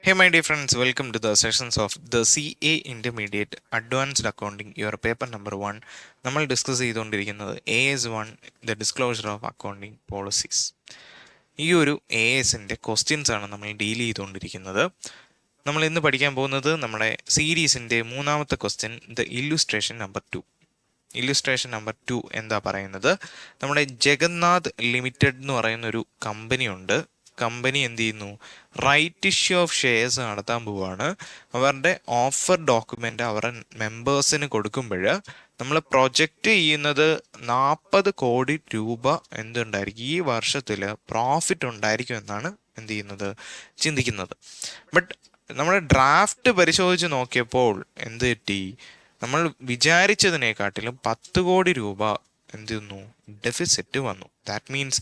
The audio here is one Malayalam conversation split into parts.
Hey, my dear friends, welcome to the sessions of the CA Intermediate Advanced Accounting, your paper number 1. നമ്മൾ ഡിസ്കസ് ചെയ്തുകൊണ്ടിരിക്കുന്നത് AS1, the disclosure of accounting policies. ഈ ഒരു ASൻ്റെ ക്വസ്റ്റ്യൻസ് ആണ് നമ്മൾ ഡീൽ ചെയ്തുകൊണ്ടിരിക്കുന്നത്. നമ്മൾ ഇന്ന് പഠിക്കാൻ പോകുന്നത് നമ്മുടെ സീരീസിൻ്റെ മൂന്നാമത്തെ question, the illustration number 2. Illustration number 2 എന്താ പറയുന്നത്? നമ്മുടെ ജഗന്നാഥ് ലിമിറ്റഡ് എന്ന് പറയുന്ന ഒരു കമ്പനി ഉണ്ട്. കമ്പനി എന്ത് ചെയ്യുന്നു? റൈറ്റ് ഇഷ്യൂ ഓഫ് ഷെയർസ് നടത്താൻ പോവുകയാണ്. അവരുടെ ഓഫർ ഡോക്യുമെൻ്റ് അവരുടെ മെമ്പേഴ്സിന് കൊടുക്കുമ്പോൾ നമ്മൾ പ്രൊജക്റ്റ് ചെയ്യുന്നത് 40 കോടി രൂപ എന്തുണ്ടായിരിക്കും, ഈ വർഷത്തിൽ പ്രോഫിറ്റ് ഉണ്ടായിരിക്കും എന്നാണ് എന്ത് ചെയ്യുന്നത്, ചിന്തിക്കുന്നത്. ബട്ട് നമ്മുടെ ഡ്രാഫ്റ്റ് പരിശോധിച്ച് നോക്കിയപ്പോൾ എന്ത് പറ്റി? നമ്മൾ വിചാരിച്ചതിനെക്കാട്ടിലും 10 കോടി രൂപ എന്ത് ചെയ്യുന്നു, ഡെഫിസിറ്റ് വന്നു. ദാറ്റ് മീൻസ്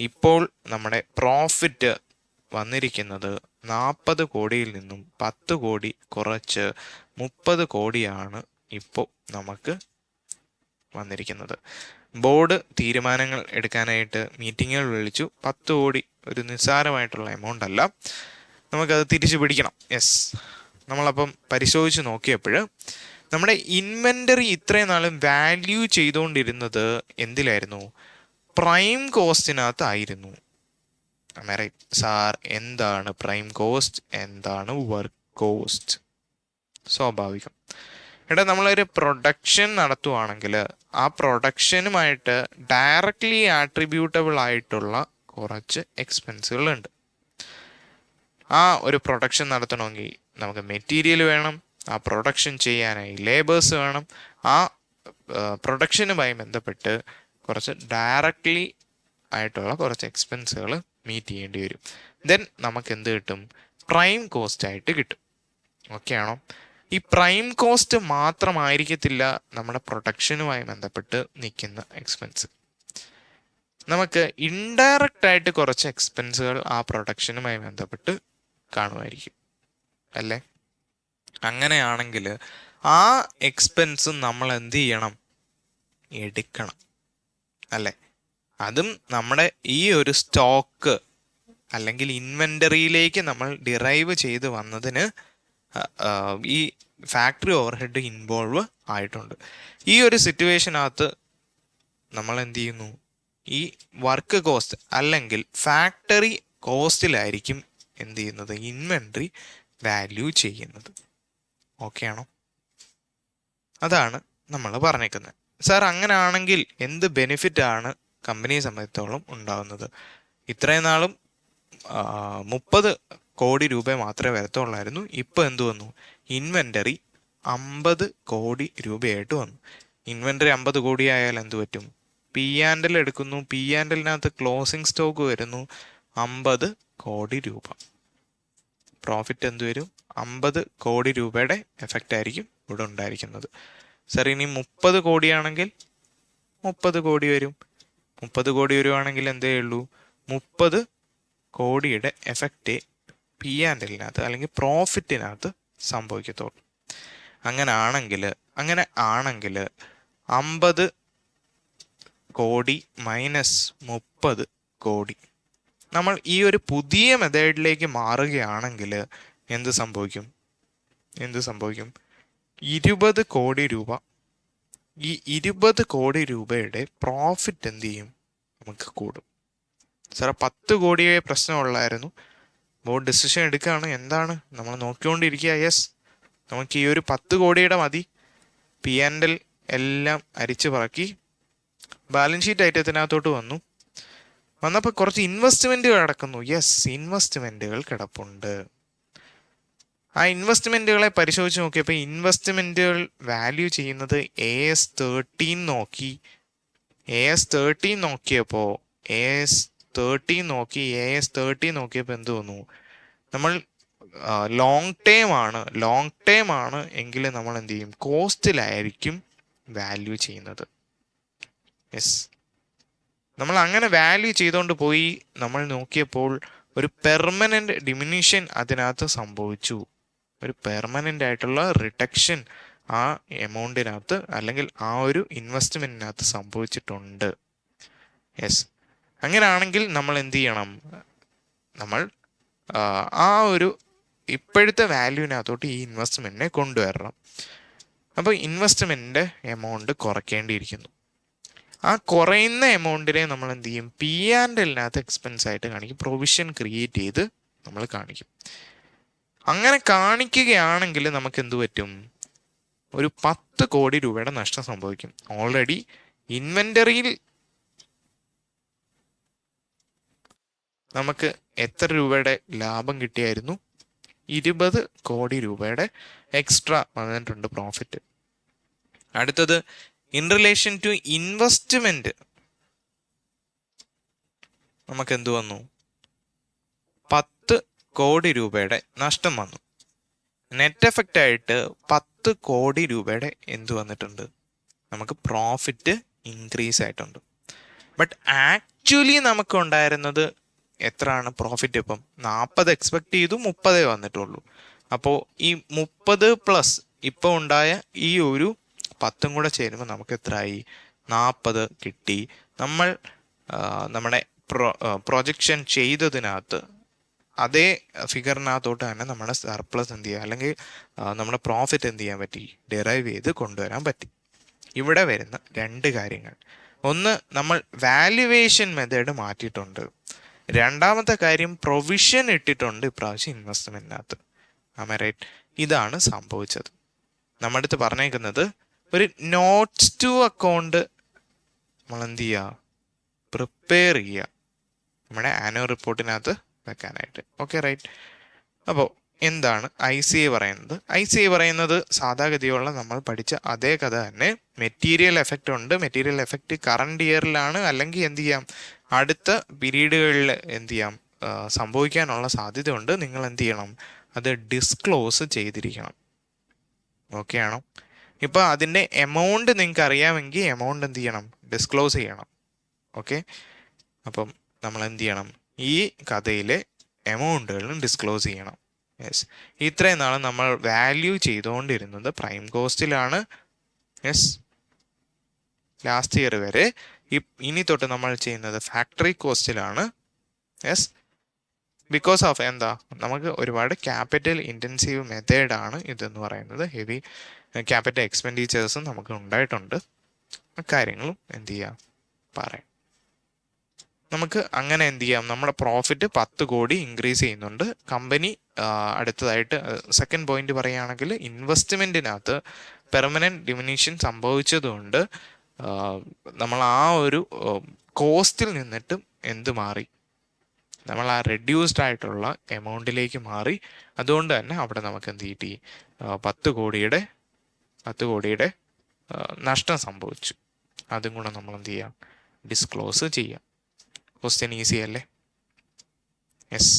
ഇപ്പോൾ നമ്മുടെ പ്രോഫിറ്റ് വന്നിരിക്കുന്നത് 40 കോടിയിൽ നിന്നും 10 കോടി കുറച്ച് 30 കോടിയാണ് ഇപ്പോൾ നമുക്ക് വന്നിരിക്കുന്നത്. ബോർഡ് തീരുമാനങ്ങൾ എടുക്കാനായിട്ട് മീറ്റിങ്ങുകൾ വിളിച്ചു. 10 കോടി ഒരു നിസ്സാരമായിട്ടുള്ള എമൗണ്ട് അല്ല, നമുക്കത് തിരിച്ചു പിടിക്കണം. യെസ്, നമ്മളപ്പം പരിശോധിച്ച് നോക്കിയപ്പോൾ നമ്മുടെ ഇൻവെൻ്ററി ഇത്രയും നാളും വാല്യൂ ചെയ്തുകൊണ്ടിരുന്നത് എന്തിലായിരുന്നു? പ്രൈം കോസ്റ്റിനകത്തായിരുന്നു. സാർ, എന്താണ് പ്രൈം കോസ്റ്റ്, എന്താണ് വർക്ക് കോസ്റ്റ്? സ്വാഭാവികം. നമ്മളൊരു പ്രൊഡക്ഷൻ നടത്തുവാണെങ്കിൽ ആ പ്രൊഡക്ഷനുമായിട്ട് ഡയറക്റ്റ്ലി ആട്രിബ്യൂട്ടബിൾ ആയിട്ടുള്ള കുറച്ച് എക്സ്പെൻസുകളുണ്ട്. ആ ഒരു പ്രൊഡക്ഷൻ നടത്തണമെങ്കിൽ നമുക്ക് മെറ്റീരിയൽ വേണം, ആ പ്രൊഡക്ഷൻ ചെയ്യാനായി ലേബേഴ്സ് വേണം, ആ പ്രൊഡക്ഷനുമായി ബന്ധപ്പെട്ട് കുറച്ച് ഡയറക്റ്റ്ലി ആയിട്ടുള്ള കുറച്ച് എക്സ്പെൻസുകൾ മീറ്റ് ചെയ്യേണ്ടി വരും. ദെൻ നമുക്ക് എന്ത് കിട്ടും? പ്രൈം കോസ്റ്റ് ആയിട്ട് കിട്ടും. ഓക്കെ ആണോ? ഈ പ്രൈം കോസ്റ്റ് മാത്രമായിരിക്കത്തില്ല നമ്മുടെ പ്രൊഡക്ഷനുമായി ബന്ധപ്പെട്ട് നിൽക്കുന്ന എക്സ്പെൻസ്. നമുക്ക് ഇൻഡയറക്റ്റ് ആയിട്ട് കുറച്ച് എക്സ്പെൻസുകൾ ആ പ്രൊഡക്ഷനുമായി ബന്ധപ്പെട്ട് കാണുമായിരിക്കും, അല്ലേ? അങ്ങനെയാണെങ്കിൽ ആ എക്സ്പെൻസ് നമ്മൾ എന്ത് ചെയ്യണം? എടുക്കണം, അല്ലേ? അതും നമ്മുടെ ഈ ഒരു സ്റ്റോക്ക് അല്ലെങ്കിൽ ഇൻവെൻ്ററിയിലേക്ക് നമ്മൾ ഡിറൈവ് ചെയ്ത് വന്നതിന് ഈ ഫാക്ടറി ഓവർഹെഡ് ഇൻവോൾവ് ആയിട്ടുണ്ട്. ഈ ഒരു സിറ്റുവേഷനകത്ത് നമ്മൾ എന്ത് ചെയ്യുന്നു? ഈ വർക്ക് കോസ്റ്റ് അല്ലെങ്കിൽ ഫാക്ടറി കോസ്റ്റിലായിരിക്കും എന്ത് ചെയ്യുന്നത്? ഇൻവെൻ്ററി വാല്യൂ ചെയ്യുന്നത്. ഓക്കെ ആണോ? അതാണ് നമ്മൾ പറഞ്ഞേക്കുന്നത്. സാർ, അങ്ങനെയാണെങ്കിൽ എന്ത് ബെനിഫിറ്റ് ആണ് കമ്പനിയെ സംബന്ധിച്ചോളം ഉണ്ടാകുന്നത്? ഇത്രയും നാളും 30 കോടി രൂപ മാത്രമേ വരത്തുള്ളായിരുന്നു. ഇപ്പോൾ എന്ത് വന്നു? ഇൻവെൻ്ററി 50 കോടി രൂപയായിട്ട് വന്നു. ഇൻവെൻ്ററി 50 കോടി ആയാൽ എന്ത് പറ്റും? പി ആൻഡ് എൽ എടുക്കുന്നു, പി ആൻഡ് എല്ലിനകത്ത് ക്ലോസിംഗ് സ്റ്റോക്ക് വരുന്നു 50 കോടി രൂപ. പ്രോഫിറ്റ് എന്ത് വരും? 50 കോടി രൂപയുടെ എഫക്റ്റ് ആയിരിക്കും ഇവിടെ ഉണ്ടായിരിക്കുന്നത്. സാർ, ഇനി 30 കോടിയാണെങ്കിൽ 30 കോടി വരും. 30 കോടി വരുവാണെങ്കിൽ എന്തേ ഉള്ളൂ? 30 കോടിയുടെ എഫക്റ്റ് പി ആൻഡ് എല്ലിനകത്ത് അല്ലെങ്കിൽ പ്രോഫിറ്റിനകത്ത് സംഭവിക്കത്തുള്ളൂ. അങ്ങനെ ആണെങ്കിൽ 50 കോടി മൈനസ് 30 കോടി. നമ്മൾ ഈ ഒരു പുതിയ മെത്തേഡിലേക്ക് മാറുകയാണെങ്കിൽ എന്ത് സംഭവിക്കും? 20 കോടി രൂപ. ഈ 20 കോടി രൂപയുടെ പ്രോഫിറ്റ് എന്ത് ചെയ്യും? നമുക്ക് കൂടും. സാറേ, 10 കോടിയെ പ്രശ്നമുള്ളായിരുന്നു. ബോർഡ് ഡിസിഷൻ എടുക്കുകയാണ്. എന്താണ് നമ്മൾ നോക്കിക്കൊണ്ടിരിക്കുക? യെസ്, നമുക്ക് ഈ ഒരു 10 കോടിയുടെ മതി. പി ആൻഡ് എൽ എല്ലാം അരിച്ചു പറക്കി ബാലൻസ് ഷീറ്റ് ഐറ്റത്തിനകത്തോട്ട് വന്നപ്പോൾ കുറച്ച് ഇൻവെസ്റ്റ്മെൻറ്റുകൾ കിടക്കുന്നു. യെസ്, ഇൻവെസ്റ്റ്മെൻറ്റുകൾ കിടപ്പുണ്ട്. ആ ഇൻവെസ്റ്റ്മെൻറ്റുകളെ പരിശോധിച്ച് നോക്കിയപ്പോൾ ഇൻവെസ്റ്റ്മെൻറ്റുകൾ വാല്യൂ ചെയ്യുന്നത് AS13 നോക്കി. AS13 നോക്കിയപ്പോൾ എന്ത് തോന്നുന്നു? നമ്മൾ ലോങ് ടേം ആണ് എങ്കിൽ നമ്മൾ എന്ത് ചെയ്യും? കോസ്റ്റിലായിരിക്കും വാല്യൂ ചെയ്യുന്നത്. യെസ്, നമ്മൾ അങ്ങനെ വാല്യൂ ചെയ്തുകൊണ്ട് പോയി. നമ്മൾ നോക്കിയപ്പോൾ ഒരു പെർമനൻ്റ് ഡിമിനിഷൻ അതിനകത്ത് സംഭവിച്ചു. ഒരു പെർമനൻ്റ് ആയിട്ടുള്ള റിഡക്ഷൻ ആ എമൗണ്ടിനകത്ത് അല്ലെങ്കിൽ ആ ഒരു ഇൻവെസ്റ്റ്മെൻറ്റിനകത്ത് സംഭവിച്ചിട്ടുണ്ട്. യെസ്, അങ്ങനെയാണെങ്കിൽ നമ്മൾ എന്ത് ചെയ്യണം? നമ്മൾ ആ ഒരു ഇപ്പോഴത്തെ വാല്യൂവിനകത്തോട്ട് ഈ ഇൻവെസ്റ്റ്മെൻറ്റിനെ കൊണ്ടുവരണം. അപ്പോൾ ഇൻവെസ്റ്റ്മെൻറ്റിൻ്റെ എമൗണ്ട് കുറയ്ക്കേണ്ടിയിരിക്കുന്നു. ആ കുറയുന്ന എമൗണ്ടിനെ നമ്മൾ എന്ത് ചെയ്യും? പി ആൻഡ് എല്ലിനകത്ത് എക്സ്പെൻസ് ആയിട്ട് കാണിക്കും. പ്രൊവിഷൻ ക്രിയേറ്റ് ചെയ്ത് നമ്മൾ കാണിക്കും. അങ്ങനെ കാണിക്കുകയാണെങ്കിൽ നമുക്ക് എന്ത് പറ്റും? ഒരു 10 കോടി രൂപയുടെ നഷ്ടം സംഭവിക്കും. ഓൾറെഡി ഇൻവെന്ററിയിൽ നമുക്ക് എത്ര രൂപയുടെ ലാഭം കിട്ടിയായിരുന്നു? 20 കോടി രൂപയുടെ എക്സ്ട്രാ വന്നിട്ടുണ്ട് പ്രോഫിറ്റ്. അടുത്തത് ഇൻ റിലേഷൻ ടു ഇൻവെസ്റ്റ്മെന്റ് നമുക്ക് എന്ത് വന്നു? 10 കോടി രൂപയുടെ നഷ്ടം വന്നു. നെറ്റ് എഫക്റ്റ് ആയിട്ട് 10 കോടി രൂപയുടെ എന്ത് വന്നിട്ടുണ്ട്? നമുക്ക് പ്രോഫിറ്റ് ഇൻക്രീസ് ആയിട്ടുണ്ട്. ബട്ട് ആക്ച്വലി നമുക്ക് ഉണ്ടായിരുന്നത് എത്രയാണ് പ്രോഫിറ്റ്? ഇപ്പം 40 എക്സ്പെക്ട് ചെയ്തു, 30 വന്നിട്ടുള്ളൂ. അപ്പോൾ ഈ 30 പ്ലസ് ഇപ്പോൾ ഉണ്ടായ ഈ ഒരു 10 കൂടെ ചേരുമ്പോൾ നമുക്ക് എത്രയായി? 40 കിട്ടി. നമ്മൾ നമ്മുടെ പ്രൊജക്ഷൻ ചെയ്തതിനകത്ത് അതേ ഫിഗറിനകത്തോട്ട് തന്നെ നമ്മുടെ സർപ്ലസ് എന്ത് ചെയ്യുക, അല്ലെങ്കിൽ നമ്മുടെ പ്രോഫിറ്റ് എന്ത് ചെയ്യാൻ പറ്റി? ഡിറൈവ് ചെയ്ത് കൊണ്ടുവരാൻ പറ്റി. ഇവിടെ വരുന്ന 2 കാര്യങ്ങൾ: ഒന്ന്, നമ്മൾ വാല്യുവേഷൻ മെത്തേഡ് മാറ്റിയിട്ടുണ്ട്. രണ്ടാമത്തെ കാര്യം, പ്രൊവിഷൻ ഇട്ടിട്ടുണ്ട് ഇപ്രാവശ്യം ഇൻവെസ്റ്റ്മെന്റിനകത്ത്. ആമേ റൈറ്റ്? ഇതാണ് സംഭവിച്ചത്. നമ്മുടെ അടുത്ത് പറഞ്ഞേക്കുന്നത് ഒരു നോട്ട്സ് ടു അക്കൗണ്ട് നമ്മൾ എന്ത് ചെയ്യുക? പ്രിപ്പയർ ചെയ്യുക നമ്മുടെ ആനുവൽ റിപ്പോർട്ടിനകത്ത് വെക്കാനായിട്ട്. Okay, right? അപ്പോൾ എന്താണ് ICA പറയുന്നത്? ICA പറയുന്നത് സാധാഗതിയുള്ള നമ്മൾ പഠിച്ച അതേ കഥ തന്നെ. മെറ്റീരിയൽ എഫക്റ്റ് ഉണ്ട്. മെറ്റീരിയൽ എഫക്റ്റ് കറണ്ട് ഇയറിലാണ്, അല്ലെങ്കിൽ എന്ത് ചെയ്യാം, അടുത്ത പീരീഡുകളിൽ എന്ത് ചെയ്യാം, സംഭവിക്കാനുള്ള സാധ്യത ഉണ്ട്. നിങ്ങൾ എന്ത് ചെയ്യണം? അത് ഡിസ്ക്ലോസ് ചെയ്തിരിക്കണം. ഓക്കെ ആണോ? ഇപ്പം അതിൻ്റെ എമൗണ്ട് നിങ്ങൾക്ക് അറിയാമെങ്കിൽ എമൗണ്ട് എന്ത് ചെയ്യണം? ഡിസ്ക്ലോസ് ചെയ്യണം. ഓക്കെ, അപ്പം നമ്മൾ എന്ത് ചെയ്യണം? ഈ കഥയിലെ എമൗണ്ടുകളും ഡിസ്ക്ലോസ് ചെയ്യണം. യെസ്, ഇത്രയും നാൾ നമ്മൾ വാല്യൂ ചെയ്തുകൊണ്ടിരുന്നത് പ്രൈം കോസ്റ്റിലാണ്. യെസ്, ലാസ്റ്റ് ഇയർ വരെ. ഇനി തൊട്ട് നമ്മൾ ചെയ്യുന്നത് ഫാക്ടറി കോസ്റ്റിലാണ്. യെസ്, ബിക്കോസ് ഓഫ് എന്താ? നമുക്ക് ഒരുപാട് ക്യാപിറ്റൽ ഇൻറ്റൻസീവ് മെത്തേഡാണ് ഇതെന്ന് പറയുന്നത്. ഹെവി ക്യാപിറ്റൽ എക്സ്പെൻഡിച്ചേഴ്സും നമുക്ക് ഉണ്ടായിട്ടുണ്ട്. കാര്യങ്ങളും എന്ത് ചെയ്യാം? പറയാം. നമുക്ക് അങ്ങനെ എന്ത് ചെയ്യാം? നമ്മുടെ പ്രോഫിറ്റ് 10 കോടി ഇൻക്രീസ് ചെയ്യുന്നുണ്ട് കമ്പനി. അടുത്തതായിട്ട് സെക്കൻഡ് പോയിന്റ് പറയുകയാണെങ്കിൽ, ഇൻവെസ്റ്റ്മെൻറ്റിനകത്ത് പെർമനൻറ്റ് ഡിമിനിഷൻ സംഭവിച്ചതുകൊണ്ട് നമ്മൾ ആ ഒരു കോസ്റ്റിൽ നിന്നിട്ടും എന്ത് മാറി? നമ്മൾ ആ റെഡ്യൂസ്ഡ് ആയിട്ടുള്ള എമൗണ്ടിലേക്ക് മാറി. അതുകൊണ്ട് തന്നെ അവിടെ നമുക്ക് എന്ത് കിട്ടി? 10 കോടിയുടെ നഷ്ടം സംഭവിച്ചു. അതും കൂടെ നമ്മൾ എന്ത് ചെയ്യാം? ഡിസ്ക്ലോസ് ചെയ്യാം. ക്വസ്റ്റ്യൻ ഈസി അല്ലേ? യെസ്.